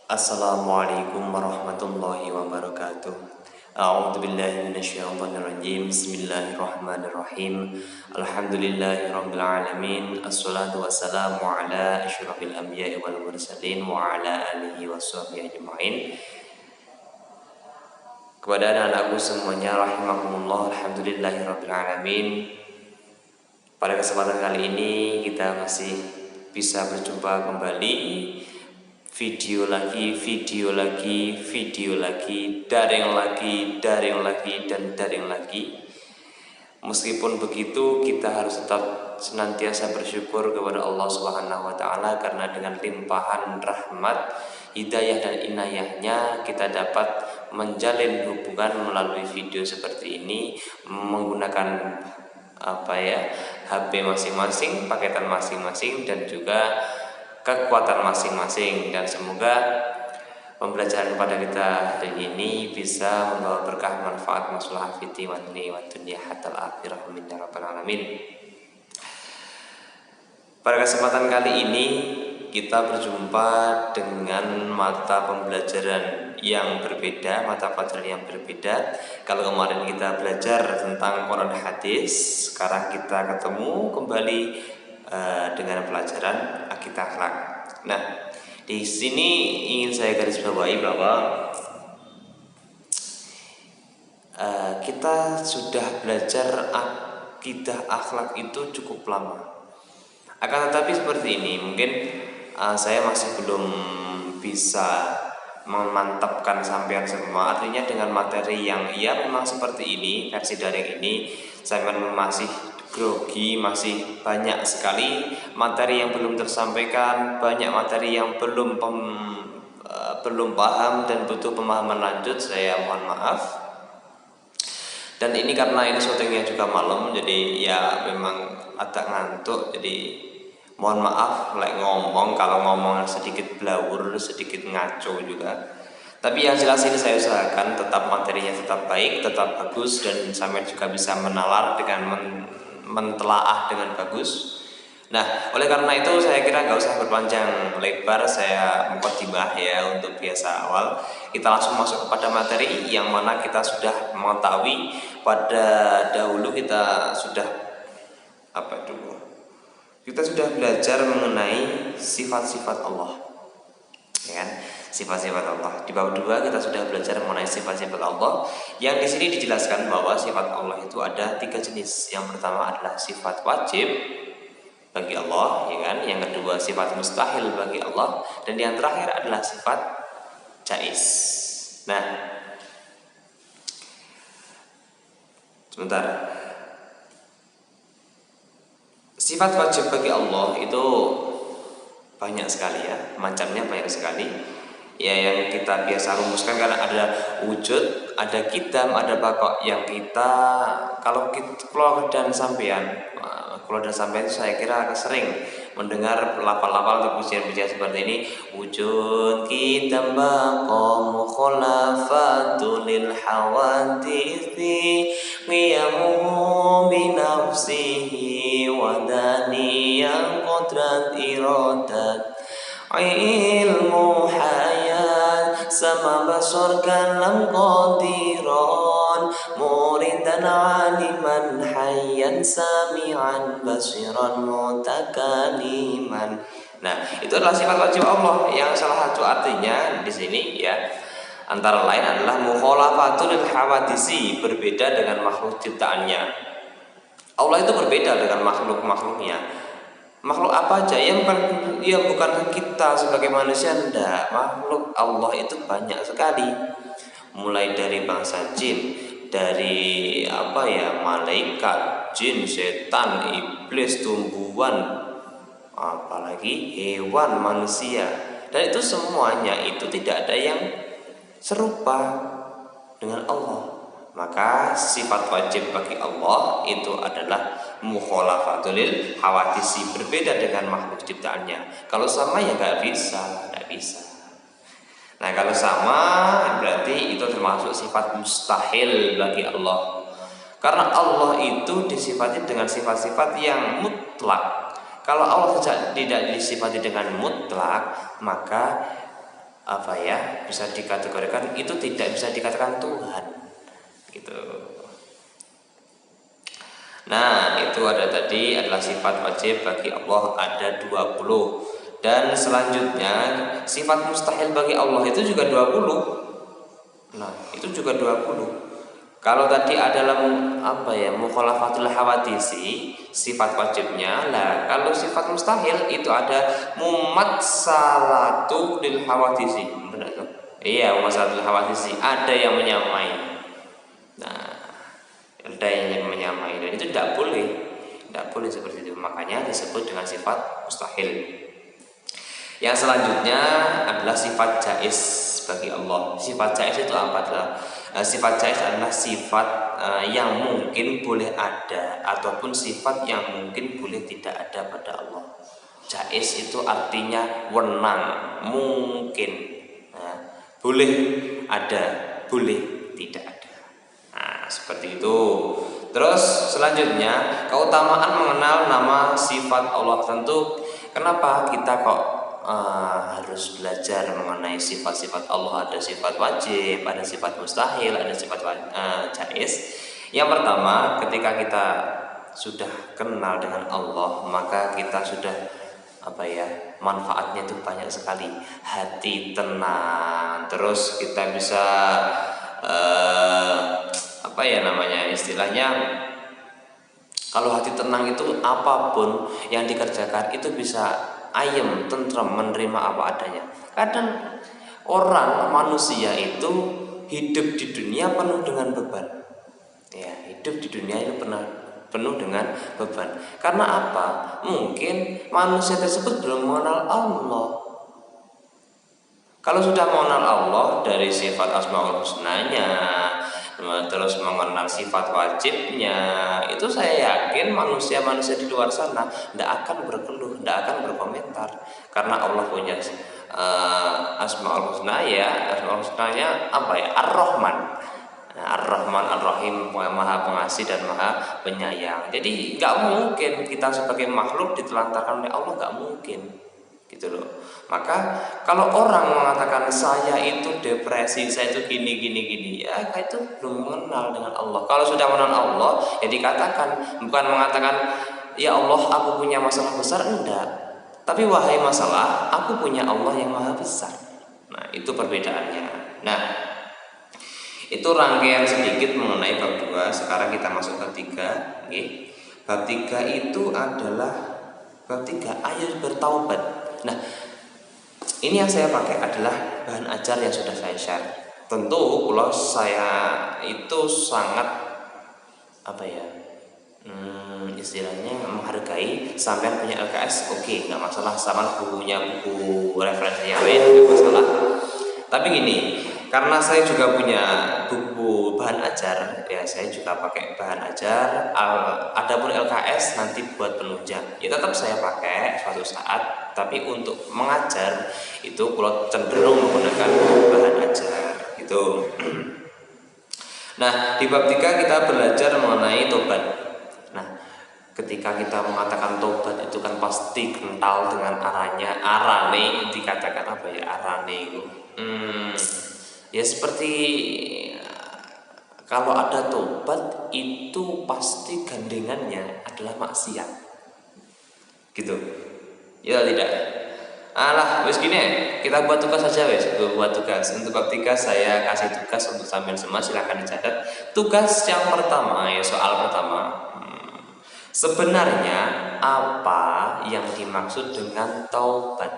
Assalamualaikum warahmatullahi wabarakatuh. A'udzu billahi minasyaitonir rajim. Bismillahirrahmanirrahim. Alhamdulillahirabbil alamin. Assalatu wassalamu ala asyrafil anbiya'i wal mursalin wa ala alihi washabbihi ajmain. Kepada anak-anakku semuanya rahimakumullah, alhamdulillahirabbil alamin. Pada kesempatan kali ini kita masih bisa berjumpa kembali, video lagi, daring lagi, dan daring lagi. Meskipun begitu, kita harus tetap senantiasa bersyukur kepada Allah Subhanahu wa taala karena dengan limpahan rahmat, hidayah dan inayahnya kita dapat menjalin hubungan melalui video seperti ini menggunakan HP masing-masing, paketan masing-masing, dan juga kekuatan masing-masing. Dan semoga pembelajaran pada kita hari ini bisa membawa berkah, manfaat, maslahah fiti wa dunya hatal akhirah min ya rabbal alamin. Pada kesempatan kali ini kita berjumpa dengan mata pembelajaran yang berbeda, mata pelajaran yang berbeda. Kalau kemarin kita belajar tentang Quran hadis, sekarang kita ketemu kembali dengan pelajaran akidah akhlak. Nah, di sini ingin saya garis bawahi bahwa kita sudah belajar akidah akhlak itu cukup lama. Akan tetapi seperti ini, mungkin saya masih belum bisa memantapkan sampean semua. Artinya dengan materi yang memang seperti ini, versi daring ini, saya masih grogi, masih banyak sekali materi yang belum tersampaikan, banyak materi yang belum paham dan butuh pemahaman lanjut. Saya mohon maaf. Dan ini karena ini syutingnya juga malam, jadi ya memang agak ngantuk, jadi mohon maaf ngomong, kalau ngomong sedikit blawur, sedikit ngaco juga. Tapi yang jelas ini saya usahakan tetap materinya tetap baik, tetap bagus, dan sampai juga bisa menalar dengan mentelaah dengan bagus. Nah, oleh karena itu saya kira nggak usah berpanjang lebar, saya mukadimah ya untuk biasa awal. Kita langsung masuk kepada materi yang mana kita sudah mengetahui pada dahulu kita sudah kita sudah belajar mengenai sifat-sifat Allah, ya kan? Sifat-sifat Allah. Di bab 2 kita sudah belajar mengenai sifat-sifat Allah. Yang di sini dijelaskan bahwa sifat Allah itu ada 3 jenis. Yang pertama adalah sifat wajib bagi Allah, ya kan? Yang kedua sifat mustahil bagi Allah, dan yang terakhir adalah sifat jaiz. Nah, sebentar. Sifat wajib bagi Allah itu banyak sekali ya, macamnya banyak sekali. Ya, yang kita biasa rumuskan karena ada wujud, ada qidam, ada baqa. Yang kita kalau dan sampean itu saya kira agak sering mendengar lafal-lafal atau pujian-pujian seperti ini. Wujud qidam baqa mukhalafatu lil hawadithi qiyamuhu bi nafsihi wa daniyang qadrat iradat ilmu hayat sama basur kalam qadiran muridan aliman hayyan sami'an basiran mutakaliman. Nah, itu adalah sifat wajib Allah yang salah satu artinya di sini ya, antara lain adalah mukhalafatul hawadisi, berbeda dengan makhluk ciptaannya. Allah itu berbeda dengan makhluk-makhluknya. Makhluk apa aja yang bukan kita sebagai manusia, enggak. Makhluk Allah itu banyak sekali, mulai dari bangsa jin, dari malaikat, jin, setan, iblis, tumbuhan, apalagi hewan, manusia, dan itu semuanya itu tidak ada yang serupa dengan Allah. Maka sifat wajib bagi Allah itu adalah mukhalafatul hawadisi, berbeda dengan makhluk ciptaannya. Kalau sama ya nggak bisa. Nah, kalau sama berarti itu termasuk sifat mustahil bagi Allah. Karena Allah itu disifati dengan sifat-sifat yang mutlak. Kalau Allah tidak disifati dengan mutlak, maka bisa dikategorikan itu tidak bisa dikatakan Tuhan gitu. Nah, itu adalah sifat wajib bagi Allah ada 20. Dan selanjutnya sifat mustahil bagi Allah itu juga 20. Nah, itu juga 20. Kalau tadi adalah mukhalafatul hawadisi, sifat wajibnya. Lah, kalau sifat mustahil itu ada mumatsalatu lil hawadisi. Benar tuh? Iya, mumatsalatul hawadisi, ada yang menyamai. Nah, ada yang menyamai dan itu tidak boleh seperti itu. Makanya disebut dengan sifat mustahil. Yang selanjutnya adalah sifat jaiz bagi Allah. Sifat jaiz itu apa? Sifat jaiz adalah sifat yang mungkin boleh ada ataupun sifat yang mungkin boleh tidak ada pada Allah. Jaiz itu artinya wenang, mungkin. Nah, boleh ada, boleh tidak ada. Nah, seperti itu. Terus selanjutnya keutamaan mengenal nama sifat Allah. Tentu kenapa kita kok harus belajar mengenai sifat-sifat Allah? Ada sifat wajib, ada sifat mustahil, ada sifat jaiz. Yang pertama, ketika kita sudah kenal dengan Allah, maka kita sudah manfaatnya itu banyak sekali. Hati tenang, terus kita bisa istilahnya, kalau hati tenang itu apapun yang dikerjakan itu bisa ayem, tentram, menerima apa adanya. Kadang orang manusia itu hidup di dunia penuh dengan beban. Ya, hidup di dunia itu penuh dengan beban. Karena apa? Mungkin manusia tersebut belum mengenal Allah. Kalau sudah mengenal Allah dari sifat Asmaul Husnanya, terus mengenal sifat wajibnya, itu saya yakin manusia-manusia di luar sana tidak akan berkeluh, tidak akan berkomentar, karena Allah punya Asmaul Husna. Ya, Asmaul Husnanya Ar-Rahman. Ar-Rahman Ar-Rahim, Maha Pengasih dan Maha Penyayang. Jadi nggak mungkin kita sebagai makhluk ditelantarkan oleh Allah, nggak mungkin, gitu loh. Maka kalau orang mengatakan saya itu depresi, saya itu gini, ya itu belum mengenal dengan Allah. Kalau sudah mengenal Allah, ya dikatakan, bukan mengatakan ya Allah aku punya masalah besar, enggak. Tapi wahai masalah, aku punya Allah yang maha besar. Nah, itu perbedaannya. Nah, itu rangkaian sedikit mengenai bab 2. Sekarang kita masuk bab 3. Okay. Bab 3 itu adalah bab 3 ayo bertaubat. Nah, ini yang saya pakai adalah bahan ajar yang sudah saya share. Tentu kalau saya itu sangat istilahnya menghargai sampai punya LKS, oke, nggak masalah. Sama punya buku referensinya nggak masalah. Tapi gini, karena saya juga punya buku bahan ajar, ya saya juga pakai bahan ajar. Adapun LKS nanti buat penunjang, ya tetap saya pakai suatu saat. Tapi untuk mengajar itu kalau cenderung menggunakan bahan ajar gitu. Nah, di bab 3 kita belajar mengenai tobat. Nah, ketika kita mengatakan tobat itu kan pasti kental dengan arane dikatakan arane itu. Ya seperti kalau ada tobat itu pasti gandengannya adalah maksiat, gitu. Ya tidak. Alah, wis gini, kita buat tugas saja buat tugas. Untuk bab 3 saya kasih tugas untuk sampean semua, silakan dicatat. Tugas yang pertama, ya soal pertama. Sebenarnya apa yang dimaksud dengan taubat?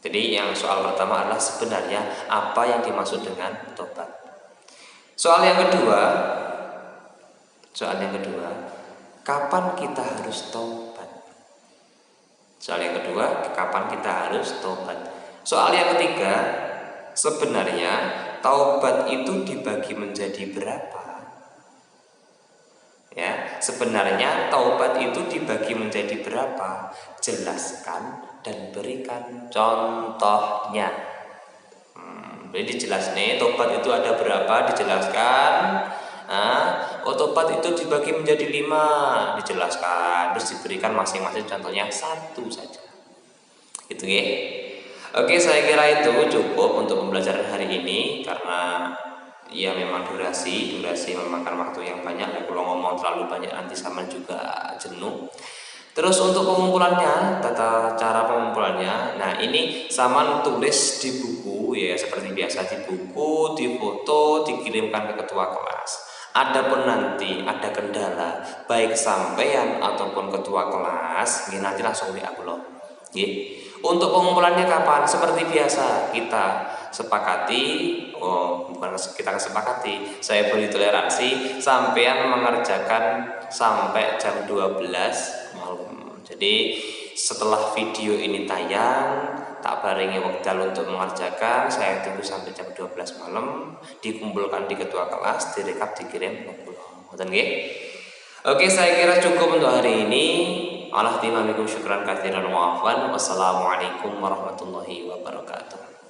Jadi yang soal pertama adalah sebenarnya apa yang dimaksud dengan tobat. Soal yang kedua, kapan kita harus tobat? Soal yang kedua, kapan kita harus tobat? Soal yang ketiga, sebenarnya taubat itu dibagi menjadi berapa? Ya, sebenarnya taubat itu dibagi menjadi berapa? Jelaskan dan berikan contohnya. Jadi dijelaskan tobat itu ada berapa, dijelaskan. Tobat itu dibagi menjadi 5, dijelaskan, terus diberikan masing-masing contohnya 1 saja. Gitu ya. Oke, saya kira itu cukup untuk pembelajaran hari ini karena ya memang durasi memakan waktu yang banyak. Kalau ngomong terlalu banyak nanti sama juga jenuh. Terus untuk pengumpulannya, tata cara pengumpulannya, nah ini Saman tulis di buku ya seperti biasa, di buku, di foto, dikirimkan ke ketua kelas. Adapun nanti ada kendala baik sampean ataupun ketua kelas, ini nanti langsung WA kula. Nggih. Untuk pengumpulannya kapan? Seperti biasa kita sepakati, bukan kita sepakati, saya beri toleransi sampean mengerjakan sampai jam 12 malam. Jadi setelah video ini tayang, tak barengi wekdal untuk mengerjakan, saya tunggu sampai jam 12 malam, dikumpulkan di ketua kelas, direkap, dikirim ke pulau. Ngoten nggih? Oke, saya kira cukup untuk hari ini. Allah timamikum syukran katsiran wa afwan. Wassalamualaikum warahmatullahi wabarakatuh.